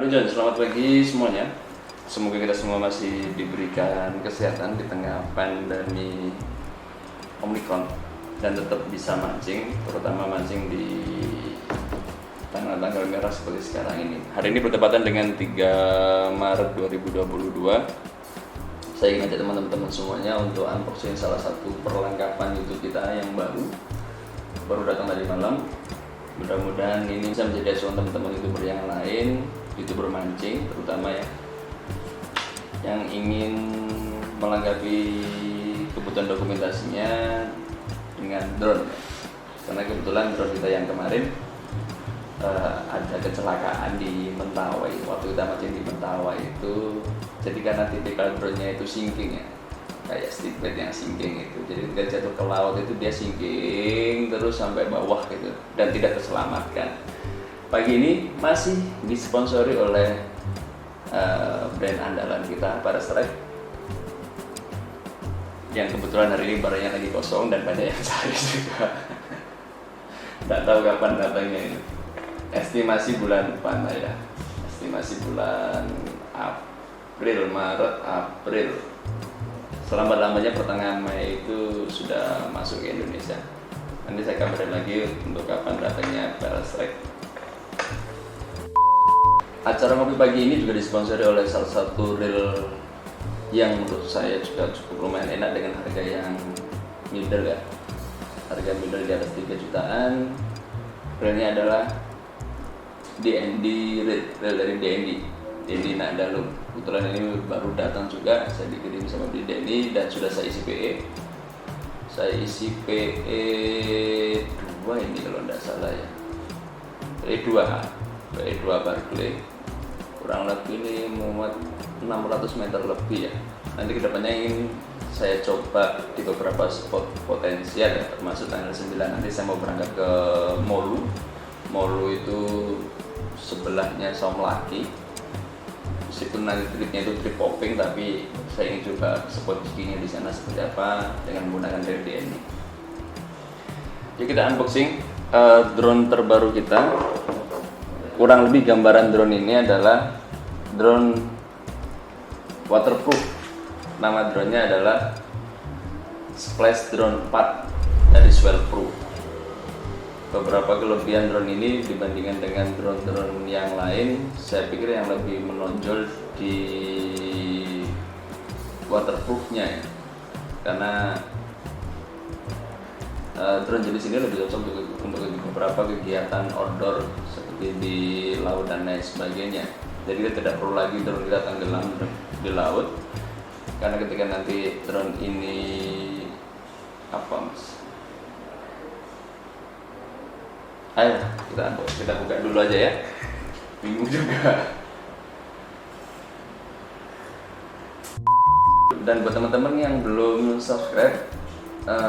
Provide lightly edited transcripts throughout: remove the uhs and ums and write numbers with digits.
Halo John, selamat pagi semuanya. Semoga kita semua masih diberikan kesehatan di tengah pandemi Omicron dan tetap bisa mancing, terutama mancing di tanggal-tanggal merah seperti sekarang ini. Hari ini bertepatan dengan 3 Maret 2022. Saya ingin ajak teman-teman semuanya untuk unboxing salah satu perlengkapan YouTube kita yang baru datang tadi malam. Mudah-mudahan ini bisa menjadi acuan teman-teman YouTuber yang lain, YouTuber mancing terutama ya, yang ingin melengkapi kebutuhan dokumentasinya dengan drone. Karena kebetulan drone kita yang kemarin ada kecelakaan di Mentawai. Waktu kita mancing di Mentawai itu, jadi karena tipikal drone-nya itu sinking ya, kayak stickbait yang sinking itu, jadi ketika jatuh ke laut itu dia sinking terus sampai bawah gitu dan tidak terselamatkan. Pagi ini masih disponsori oleh brand andalan kita, Parastrike, yang kebetulan hari ini barangnya lagi kosong dan banyak yang cari juga. Tidak tahu kapan datangnya ini. Estimasi bulan depan ya, estimasi bulan April, Maret, April. Selambat-lambatnya pertengahan Mei itu sudah masuk ke Indonesia. Nanti saya kabarin lagi untuk kapan datangnya Parastrike. Acara ngopi pagi ini juga disponsori oleh salah satu reel yang menurut saya juga cukup lumayan enak dengan harga yang middle ya. Harga middle di atas 3 jutaan. Reelnya adalah DND reel dari DND Nadalum. Kebetulan ini baru datang juga, saya dikirim sama Denny dan sudah saya isi PE. Saya isi PE 2 ini kalau tidak salah ya. PE 2 Barclay. Kurang lebih ini muat 600 meter lebih ya. Nanti kedepannya ingin saya coba di beberapa spot potensial ya, termasuk tanggal 9 nanti saya mau berangkat ke Molu. Molu itu sebelahnya Somlaki. Meskipun nanti tripnya itu trip popping, tapi saya ingin coba spot skiingnya di sana seperti apa dengan menggunakan reel DND. Jadi kita unboxing drone terbaru kita. Kurang lebih gambaran drone ini adalah drone waterproof. Nama drone-nya adalah Splash Drone 4 dari Swellpro. Beberapa kelebihan drone ini dibandingkan dengan drone-drone yang lain, saya pikir yang lebih menonjol di waterproofnya ya. Karena drone jenis ini lebih cocok untuk beberapa kegiatan outdoor seperti di laut dan lain sebagainya. Jadi kita tidak perlu lagi drone kita tenggelam di laut, karena ketika nanti drone ini ayo kita buka dulu aja ya, bingung juga. Dan buat teman-teman yang belum subscribe,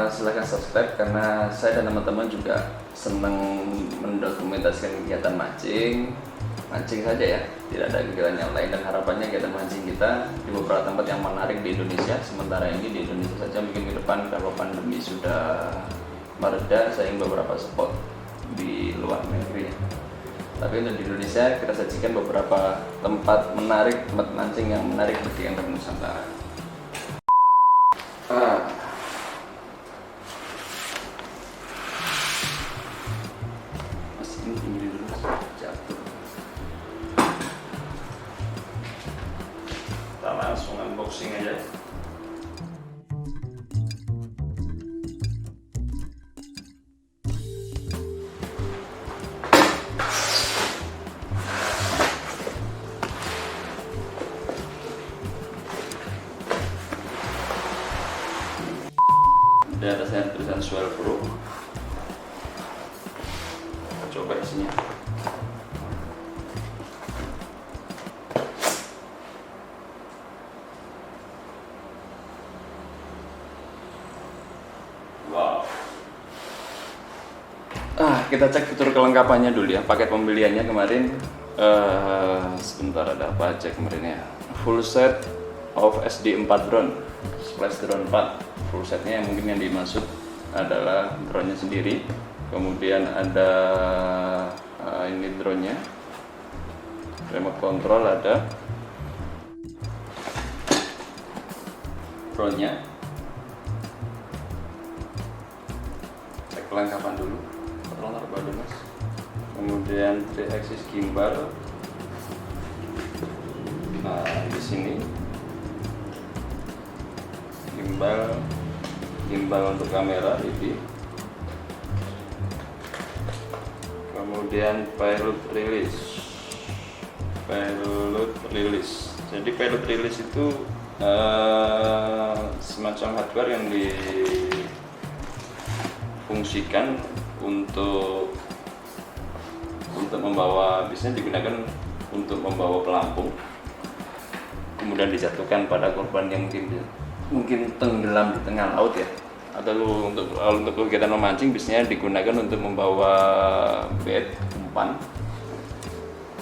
silahkan subscribe, karena saya dan teman-teman juga senang mendokumentasikan kegiatan mancing saja ya, tidak ada kegiatan yang lain, dan harapannya kegiatan mancing kita di beberapa tempat yang menarik di Indonesia. Sementara ini di Indonesia saja, mungkin ke depan kalau pandemi sudah mereda, saya ingin beberapa spot di luar negeri. Tapi untuk di Indonesia kita sajikan beberapa tempat menarik, tempat mancing yang menarik bagi Anda Nusantara. Masih ini dulu jatuh. Kita langsung unboxing aja. Di atasnya tulisan Swellpro. Coba isinya. Wow. Kita cek fitur kelengkapannya dulu ya. Paket pembeliannya kemarin sebentar, ada apa aja kemarin ya. Full set of SD4 drone, Splash Drone 4. Full setnya yang mungkin yang dimaksud adalah drone-nya sendiri, kemudian ada ini drone-nya, remote control ada, drone-nya. Cek kelengkapan dulu, tolong taruh dulu mas. Kemudian 3 axis gimbal. Nah di sini gimbal untuk kamera ini. Kemudian payload release. Jadi payload release itu semacam hardware yang difungsikan untuk membawa, biasanya digunakan untuk membawa pelampung, kemudian dijatuhkan pada korban yang mungkin tenggelam di tengah laut ya, atau untuk kegiatan memancing biasanya digunakan untuk membawa bed umpan.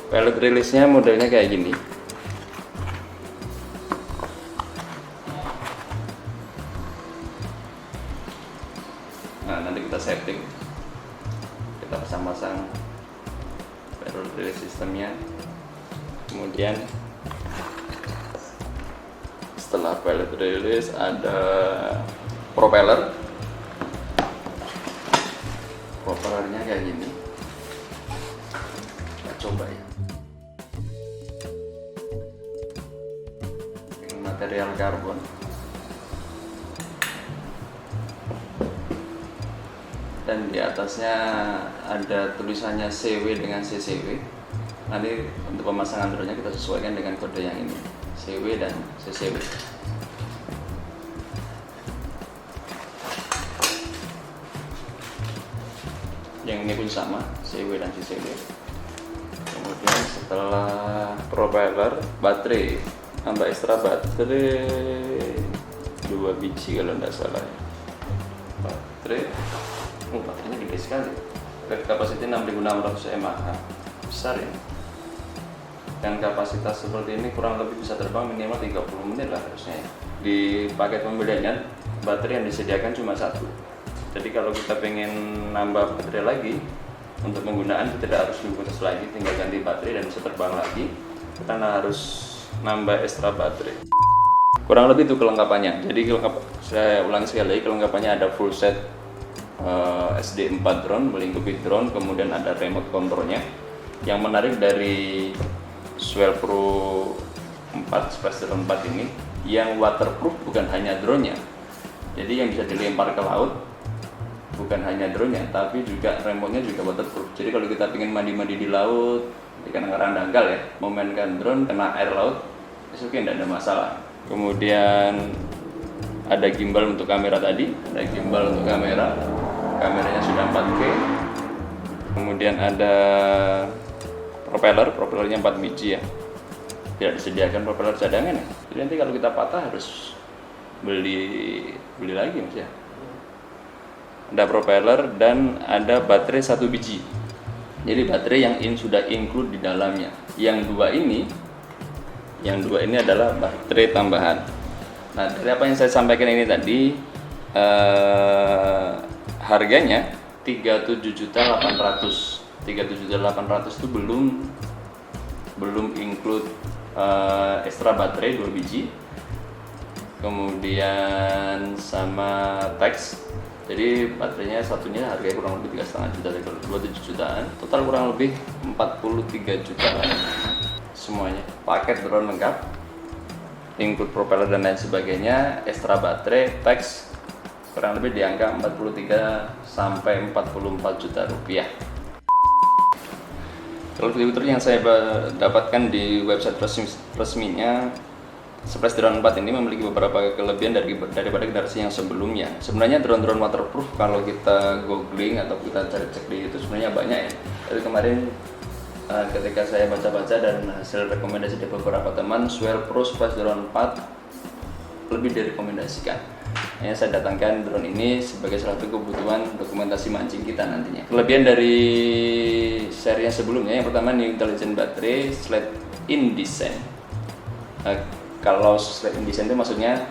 Payload release-nya modelnya kayak gini. Nah nanti kita setting, kita pasang-pasang payload release sistemnya. Kemudian setelah payload release ada propellernya kayak gini. Kita coba ya, dengan material karbon. Dan di atasnya ada tulisannya CW dengan CCW. Nanti untuk pemasangan drone-nya kita sesuaikan dengan kode yang ini, CW dan CCW. Yang ini pun sama, CW dan CCW. Kemudian setelah propeller, baterai, tambah ekstra baterai 2 biji kalau tidak salah. Baterainya gede sekali. Kapasitas 6600 mAh, besar ya. Dan kapasitas seperti ini kurang lebih bisa terbang minimal 30 menit lah harusnya ya. Di paket pembeliannya baterai yang disediakan cuma 1. Jadi kalau kita pengen nambah baterai lagi untuk penggunaan, kita tidak harus diputus lagi, tinggal ganti baterai dan bisa terbang lagi. Kita harus nambah ekstra baterai. Kurang lebih itu kelengkapannya. Jadi saya ulangi sekali lagi, kelengkapannya ada full set SD4 drone, melingkupi drone, kemudian ada remote controlnya. Yang menarik dari Swell Pro 4 Space Drone 4 ini, yang waterproof bukan hanya drone-nya. Jadi yang bisa dilempar ke laut bukan hanya drone-nya, tapi juga remote-nya juga waterproof. Jadi kalau kita ingin mandi-mandi di laut, di kadang-kadang dangkal ya, memainkan drone kena air laut, itu tidak ada masalah. Kemudian ada gimbal untuk kamera tadi, ada gimbal untuk kameranya sudah 4K. Kemudian ada propellernya 4 biji ya, tidak disediakan propeller cadangan ya. Jadi nanti kalau kita patah harus beli lagi mas ya. Ada propeller dan ada baterai 1 biji. Jadi baterai yang sudah include di dalamnya. Yang dua ini adalah baterai tambahan. Nah dari apa yang saya sampaikan ini tadi, harganya 37.800. 37.800 itu belum include ekstra baterai 2 biji, kemudian sama tax. Jadi baterainya satunya harganya kurang lebih 3,5 juta, 27 jutaan, total kurang lebih 43 jutaan semuanya. Paket drone lengkap, include propeller dan lain sebagainya, ekstra baterai, tax, kurang lebih di angka 43 sampai 44 juta rupiah. Kalau fitur yang saya dapatkan di website resminya, Splash Drone 4 ini memiliki beberapa kelebihan daripada generasi yang sebelumnya. Sebenarnya drone-drone waterproof kalau kita googling atau kita cari cek di itu sebenarnya banyak ya. Jadi kemarin ketika saya baca-baca dan hasil rekomendasi dari beberapa teman, Swell Pro Splash Drone 4 lebih direkomendasikan. Hanya saya datangkan drone ini sebagai salah satu kebutuhan dokumentasi mancing kita nantinya. Kelebihan dari seri yang sebelumnya, yang pertama New Intelligent Battery Slide in Design. Kalau slide in design itu maksudnya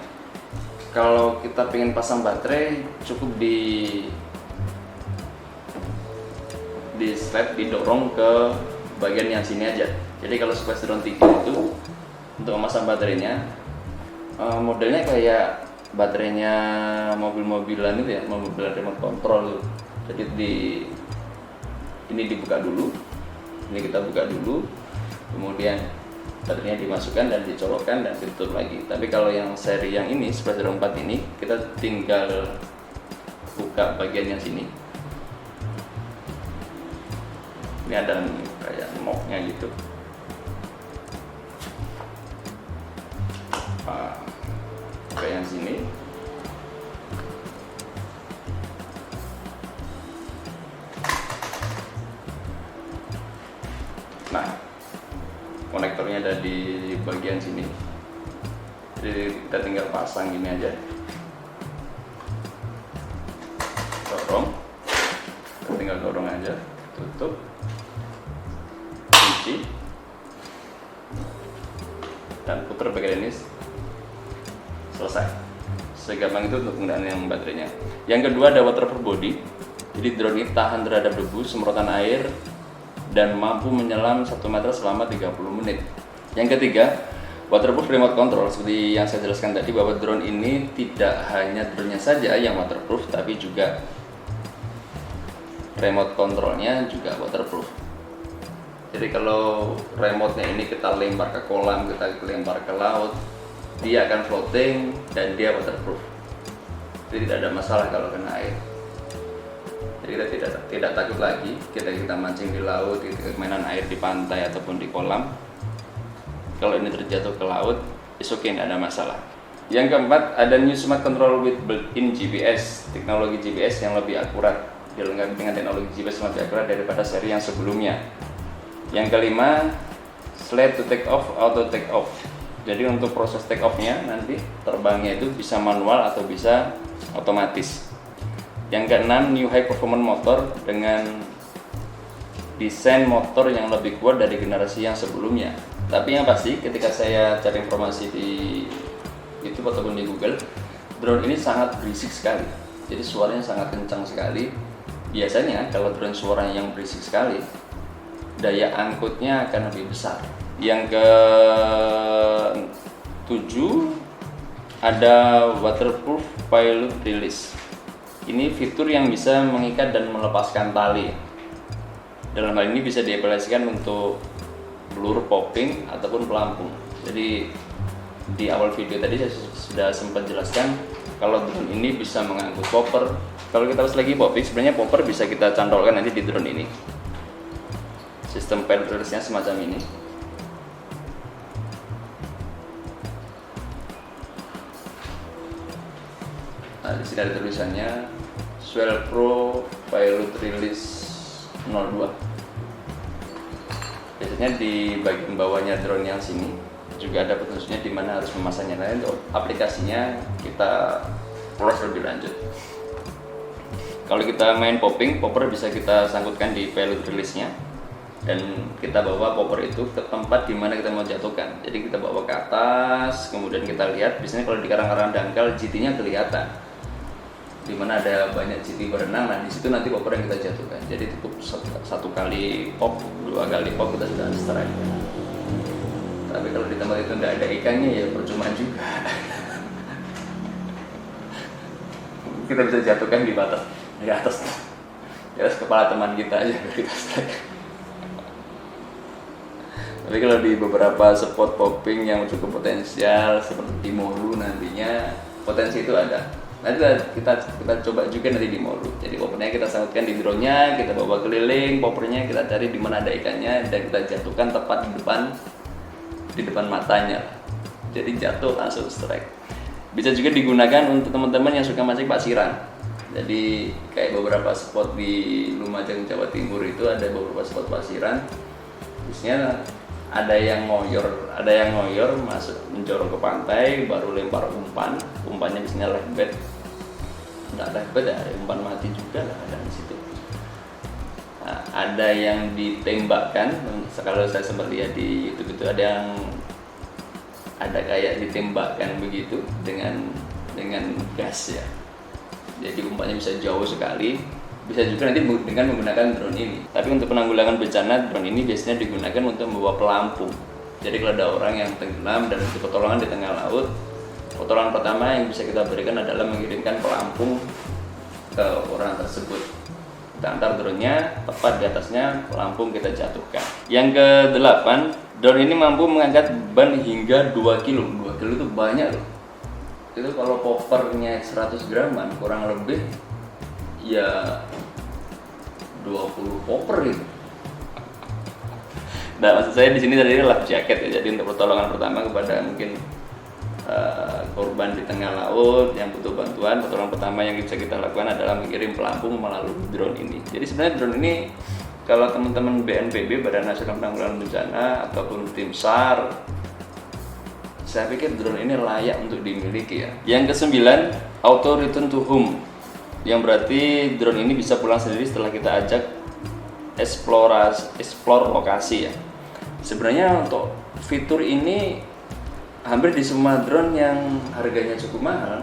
kalau kita pengen pasang baterai cukup di slide didorong ke bagian yang sini aja. Jadi kalau Squadron 3 itu untuk memasang baterainya, modelnya kayak baterainya mobil-mobilan itu ya, mobil remote control. Jadi ini dibuka dulu, ini kita buka dulu, kemudian baterainya dimasukkan dan dicolokkan dan ditutup lagi. Tapi kalau yang seri yang ini Squadron 4 ini, kita tinggal buka bagian yang sini. Ini ada kayak knob-nya gitu. Kayak yang sini. Nah, konektornya ada di bagian sini. Jadi kita tinggal pasang gini aja. Dorong. Kita tinggal dorong aja, tutup. Kunci. Dan putar bagian ini. Selesai. Segampang itu untuk penggunaan yang baterainya. Yang kedua ada waterproof body. Jadi drone ini tahan terhadap debu, semprotan air, dan mampu menyelam 1 meter selama 30 menit. Yang ketiga, waterproof remote control. Seperti yang saya jelaskan tadi bahwa drone ini tidak hanya drone-nya saja yang waterproof, tapi juga remote controlnya juga waterproof. Jadi kalau remote-nya ini kita lempar ke kolam, kita lempar ke laut, dia akan floating dan dia waterproof. Jadi tidak ada masalah kalau kena air. Jadi kita tidak takut lagi kita mancing di laut, kita mainan air di pantai ataupun di kolam. Kalau ini terjatuh ke laut, it's okay, tidak ada masalah. Yang keempat ada new smart control with built-in GPS, teknologi GPS yang lebih akurat, dilengkapi dengan teknologi GPS yang lebih akurat daripada seri yang sebelumnya. Yang kelima, slide to take off, auto take off. Jadi untuk proses take off-nya nanti terbangnya itu bisa manual atau bisa otomatis. Yang keenam, new high performance motor dengan desain motor yang lebih kuat dari generasi yang sebelumnya. Tapi yang pasti ketika saya cari informasi di YouTube ataupun di Google, drone ini sangat berisik sekali. Jadi suaranya sangat kencang sekali. Biasanya kalau drone suaranya yang berisik sekali, daya angkutnya akan lebih besar. Yang ke-7 ada waterproof pilot release. Ini fitur yang bisa mengikat dan melepaskan tali. Dalam hal ini bisa diaplikasikan untuk peluru popping ataupun pelampung. Jadi di awal video tadi saya sudah sempat jelaskan kalau drone ini bisa mengangkut popper. Kalau kita lagi popping, sebenarnya popper bisa kita cantolkan nanti di drone ini. Sistem pilot release-nya semacam ini. Nah, di sini ada tulisannya Swell Pro Pilot Release 02. Biasanya di bagian bawahnya drone yang sini juga ada petunjuknya di mana harus memasangnya. Nah, untuk aplikasinya kita proses lebih lanjut. Kalau kita main popping, popper bisa kita sangkutkan di pilot release-nya dan kita bawa popper itu ke tempat di mana kita mau jatuhkan. Jadi kita bawa ke atas, kemudian kita lihat. Biasanya kalau di karang-karang dangkal GT-nya kelihatan. Di mana ada banyak GT berenang, nah di situ nanti popper yang kita jatuhkan. Jadi cukup satu kali pop, 2 kali pop kita sudah strike. Tapi kalau di tempat itu tidak ada ikannya ya percuma juga. Kita bisa jatuhkan di batas, di atas kepala teman kita aja kita strike. Tapi kalau di beberapa spot popping yang cukup potensial seperti di Molu nantinya potensi itu ada. Nanti kita coba juga nanti di Molu. Jadi poppernya kita sangkutkan di drone-nya, kita bawa keliling, poppernya kita cari di mana ada ikannya dan kita jatuhkan tepat di depan matanya. Jadi jatuh langsung strike. Bisa juga digunakan untuk teman-teman yang suka mancing pasiran. Jadi kayak beberapa spot di Lumajang Jawa Timur itu ada beberapa spot pasiran. Biasanya ada yang ngoyor masuk menjorong ke pantai, baru lempar umpannya biasanya live bait. Nggak live bait ya, umpan mati juga lah ada di situ. Nah, ada yang ditembakkan. Kalau saya sempat lihat di YouTube itu ada kayak ditembakkan begitu dengan gas ya. Jadi umpannya bisa jauh sekali bisa juga nanti dengan menggunakan drone ini. Tapi untuk penanggulangan bencana, drone ini biasanya digunakan untuk membawa pelampung. Jadi kalau ada orang yang tenggelam dan butuh pertolongan di tengah laut, pertolongan pertama yang bisa kita berikan adalah mengirimkan pelampung ke orang tersebut. Kita antar drone-nya, tepat di atasnya pelampung kita jatuhkan. Yang ke-8, drone ini mampu mengangkat beban hingga 2 kg. 2 kg itu banyak loh. Itu kalau poppernya 100 graman kurang lebih ya 20 popper gitu. Nah, maksud saya di sini tadi life jacket ya. Jadi untuk pertolongan pertama kepada mungkin korban di tengah laut yang butuh bantuan, pertolongan pertama yang bisa kita lakukan adalah mengirim pelampung melalui drone ini. Jadi sebenarnya drone ini kalau teman-teman BNPB, Badan Nasional Penanggulangan Bencana ataupun tim SAR, saya pikir drone ini layak untuk dimiliki ya. Yang ke-9, auto return to home. Yang berarti drone ini bisa pulang sendiri setelah kita ajak explore lokasi ya. Sebenarnya untuk fitur ini hampir di semua drone yang harganya cukup mahal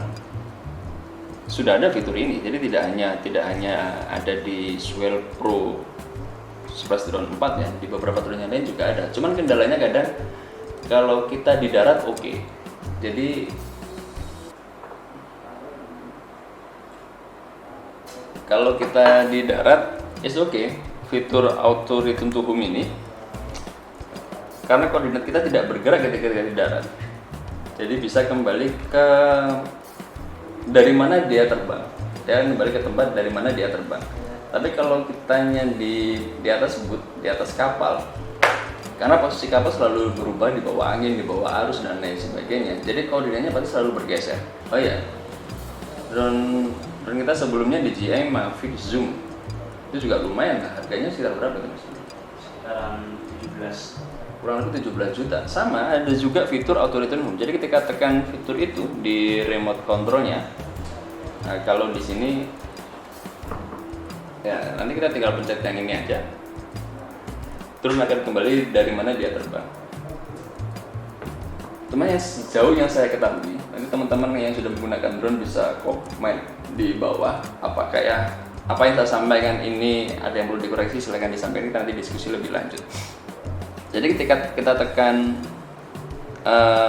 sudah ada fitur ini. Jadi tidak hanya ada di Swell Pro 11 Drone 4 ya, di beberapa drone yang lain juga ada. Cuman kendalanya kadang kalau kita di darat oke. Jadi kalau kita di darat is oke, fitur auto return to home ini karena koordinat kita tidak bergerak ketika di darat. Jadi bisa kembali ke dari mana dia terbang dan kembali ke tempat dari mana dia terbang. Tapi kalau kitanya di atas boot, di atas kapal, karena posisi kapal selalu berubah di bawah angin, di bawah arus dan lain sebagainya. Jadi koordinatnya pasti selalu bergeser. Oh iya, drone kita sebelumnya DJI Mavic Zoom itu juga lumayan lah. Harganya sekitar berapa tuh mas? Sekitaran 17. Kurang lebih 17 juta. Sama ada juga fitur auto return home. Jadi ketika tekan fitur itu di remote controlnya, nah, kalau di sini ya nanti kita tinggal pencet yang ini aja, terus akan kembali dari mana dia terbang. Cuma yang sejauh yang saya ketahui, nanti teman-teman yang sudah menggunakan drone bisa komen di bawah apakah ya apa yang saya sampaikan ini ada yang perlu dikoreksi, silakan disampaikan, kita nanti diskusi lebih lanjut. Jadi ketika kita tekan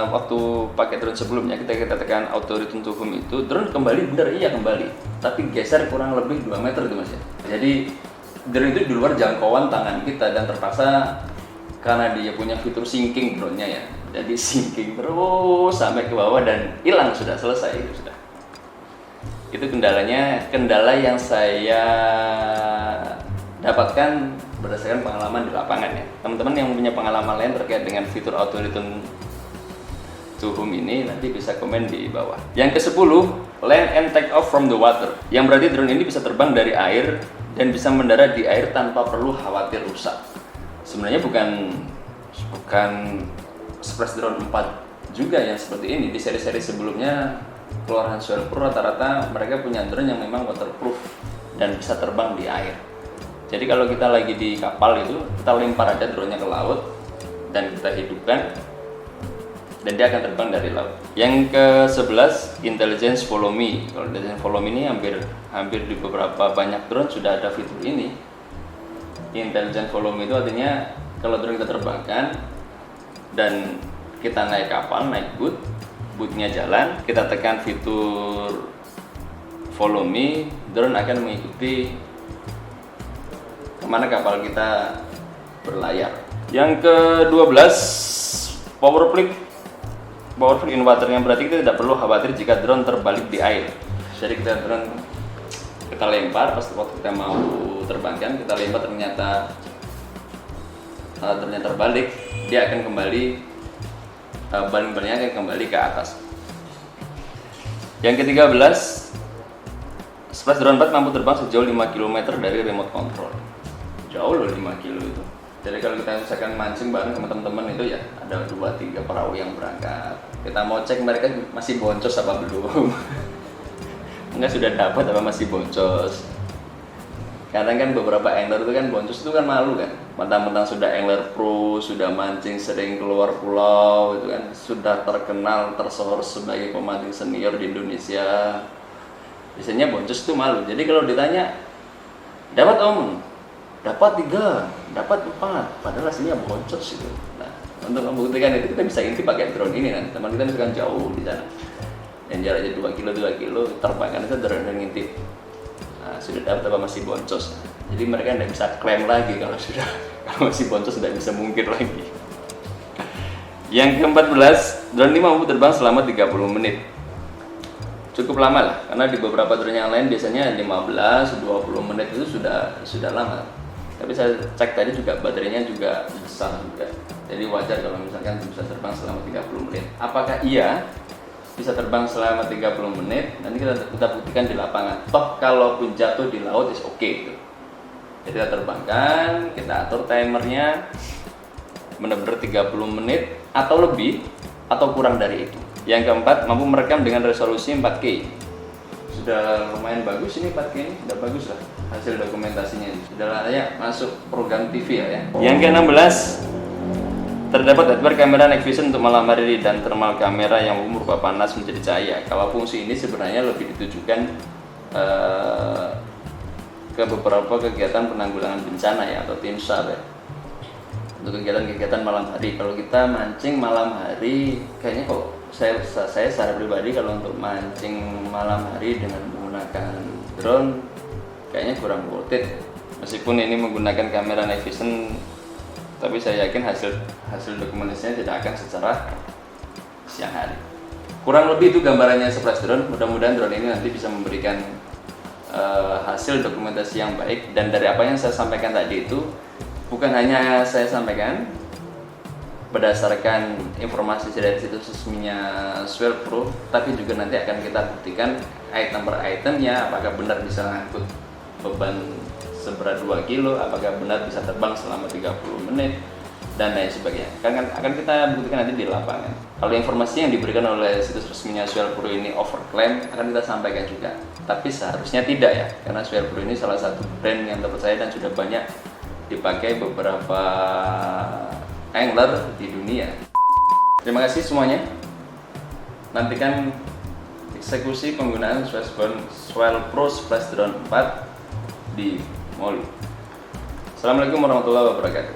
waktu pakai drone sebelumnya, kita tekan auto return to home itu, drone kembali, benar iya kembali, tapi geser kurang lebih 2 meter itu mas ya. Jadi drone itu di luar jangkauan tangan kita dan terpaksa karena dia punya fitur sinking drone-nya ya. Jadi sinking terus sampai ke bawah dan hilang, sudah selesai itu sudah. Itu kendala yang saya dapatkan berdasarkan pengalaman di lapangan ya. Teman-teman yang punya pengalaman lain terkait dengan fitur auto return to home ini nanti bisa komen di bawah. Yang ke-10, land and take off from the water. Yang berarti drone ini bisa terbang dari air dan bisa mendarat di air tanpa perlu khawatir rusak. Sebenarnya bukan 11 Drone 4 juga yang seperti ini. Di seri-seri sebelumnya keluaran Swell Pro rata-rata mereka punya drone yang memang waterproof dan bisa terbang di air. Jadi kalau kita lagi di kapal itu, kita lempar aja drone-nya ke laut dan kita hidupkan dan dia akan terbang dari laut. Yang ke-11, Intelligence Follow Me. Kalau Intelligence Follow Me ini hampir di beberapa banyak drone sudah ada fitur ini. Intelligence Follow Me itu artinya kalau drone kita terbangkan dan kita naik kapal, naik bootnya jalan, kita tekan fitur Follow Me, drone akan mengikuti kemana kapal kita berlayar. Yang ke-12, Power Flip in water, yang berarti kita tidak perlu khawatir jika drone terbalik di air. Jadi drone kita lempar, pas waktu kita mau terbangkan, kita lempar ternyata terbalik, dia akan kembali, baling-balingnya akan kembali ke atas. Yang ke-13, 11 Drone 4 mampu terbang sejauh 5 km dari remote control. Jauh loh 5 km itu. Jadi kalau kita misalkan mancing bareng sama teman-teman itu ya ada 2-3 perahu yang berangkat. Kita mau cek mereka masih boncos apa belum. Enggak sudah dapat apa masih boncos. Kadang kan beberapa angler itu kan boncos itu kan malu kan. Mentang-mentang sudah angler pro, sudah mancing sering keluar pulau itu kan, sudah terkenal tersohor sebagai pemancing senior di Indonesia. Biasanya boncos itu malu. Jadi kalau ditanya dapat om, dapat 3, dapat 4, padahal hasilnya boncos itu. Nah, untuk membuktikan itu kita bisa intip pakai drone ini kan. Teman kita misalkan jauh di sana, yang jaraknya 2 kilo, terbangkan itu drone yang ngintip. Nah, sudah dapat apa masih boncos. Jadi mereka tidak bisa klaim lagi kalau masih boncos, tidak bisa mungkir lagi. Yang ke-14, drone ini mampu terbang selama 30 menit. Cukup lama lah, karena di beberapa drone yang lain biasanya 15-20 menit itu sudah lama. Tapi saya cek tadi juga baterainya juga besar juga. Jadi wajar kalau misalkan bisa terbang selama 30 menit. Apakah iya bisa terbang selama 30 menit? Nanti kita buktikan di lapangan. Toh kalaupun jatuh di laut is oke gitu. Jadi kita terbangkan, kita atur timernya benar-benar 30 menit atau lebih atau kurang dari itu. Yang keempat, mampu merekam dengan resolusi 4K. Sudah lumayan bagus ini 4K ini, sudah bagus lah hasil dokumentasinya. Sudah layak masuk program TV ya. Yang ke-16, terdapat hardware kamera night vision untuk malam hari dan thermal kamera yang merubah panas menjadi cahaya. Kalau fungsi ini sebenarnya lebih ditujukan ke beberapa kegiatan penanggulangan bencana ya, atau tim SAR ya. Untuk kegiatan-kegiatan malam hari. Kalau kita mancing malam hari, kayaknya kok saya secara pribadi kalau untuk mancing malam hari dengan menggunakan drone kayaknya kurang worth it. Meskipun ini menggunakan kamera night vision, tapi saya yakin hasil dokumentasinya tidak akan secara siang hari. Kurang lebih itu gambarannya Surprise Drone. Mudah-mudahan drone ini nanti bisa memberikan hasil dokumentasi yang baik. Dan dari apa yang saya sampaikan tadi itu bukan hanya saya sampaikan berdasarkan informasi dari situs resminya Swell Pro, tapi juga nanti akan kita buktikan item per itemnya, apakah benar bisa ngangkut beban seberat 2 kilo, apakah benar bisa terbang selama 30 menit, dan lain sebagainya. Akan kita buktikan nanti di lapangan. Kalau informasi yang diberikan oleh situs resminya Swell Pro ini overclaim, akan kita sampaikan juga. Tapi seharusnya tidak ya, karena Swell Pro ini salah satu brand yang terpercaya dan sudah banyak dipakai beberapa angler di dunia. Terima kasih semuanya. Nantikan eksekusi penggunaan Swell Pro Surprise Drone 4 di Molu. Assalamualaikum warahmatullahi wabarakatuh.